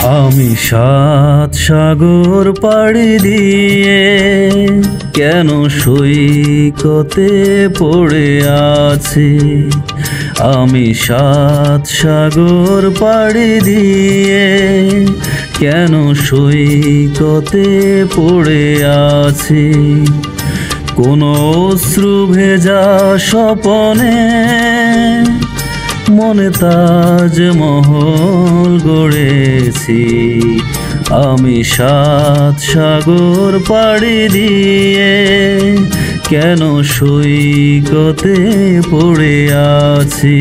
আমি সাত সাগর পাড়ি দিয়ে কেন সৈকতে পড়ে আছি। আমি সাত সাগর পাড়ি দিয়ে কেন সৈকতে পড়ে আছি। কোনো অশ্রু ভেজা স্বপনে মনে তাজমহল গড়েছি। আমি সাত সাগর পাড়ি দিয়ে কেন সৈকতে পড়ে আছি।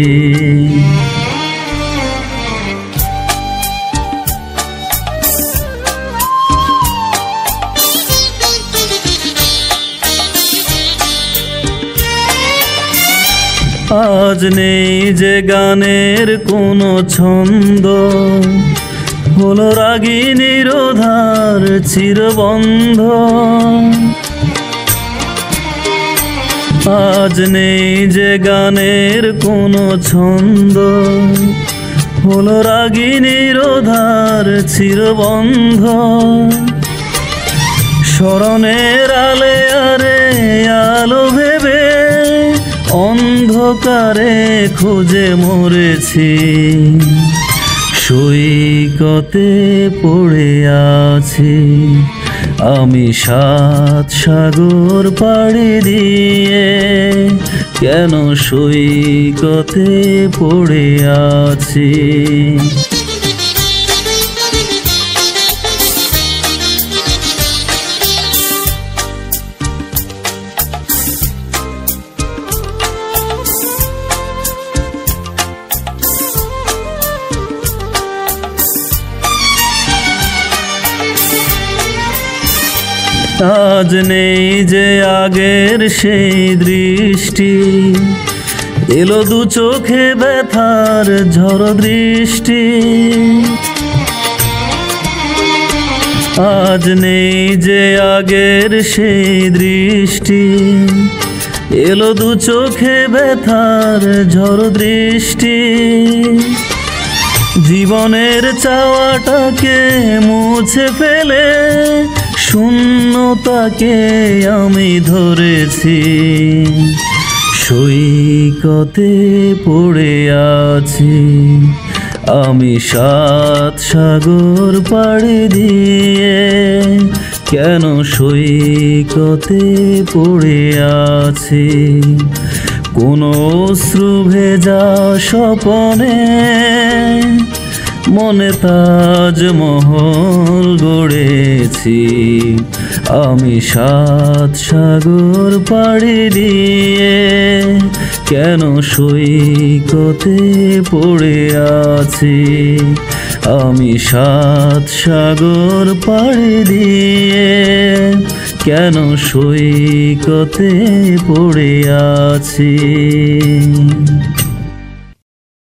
আজ নেই যে গানের কোনো ছন্দ, হলো রাগিনীর ধার চিরবন্ধ। আজ নেই যে গানের কোনো ছন্দ, হলো রাগিনীর ধার চিরবন্ধ। স্মরণের আলে আরে আলো ভেবে অন্ধকারে খুঁজে মরেছি। সৈকতে পড়ে আছি। আমি সাত সাগর পাড়ি দিয়ে কেন সৈকতে পড়ে আছি। আজ নেই যে আগের সেই দৃষ্টি, এলো দু চোখে ব্যথার ঝড় দৃষ্টি। আজ নেই যে আগের সেই দৃষ্টি, এলো দু চোখে ব্যথার ঝড় দৃষ্টি। জীবনের চাওয়াটাকে মুছে ফেলে শূন্যতাকে আমি ধরেছি। সৈকতে পড়ে আছি। আমি সাত সাগর পাড়ি দিয়ে কেন সৈকতে পড়ে আছি। কোনো অশ্রু ভেজা স্বপনে মনে তাজমহল গড়েছি। আমি সাত সাগর পাড়ি দিয়ে কেন সৈকতে পড়ে আছি। আমি সাত সাগর পাড়ি দিয়ে কেন সৈকতে পড়ে আছি।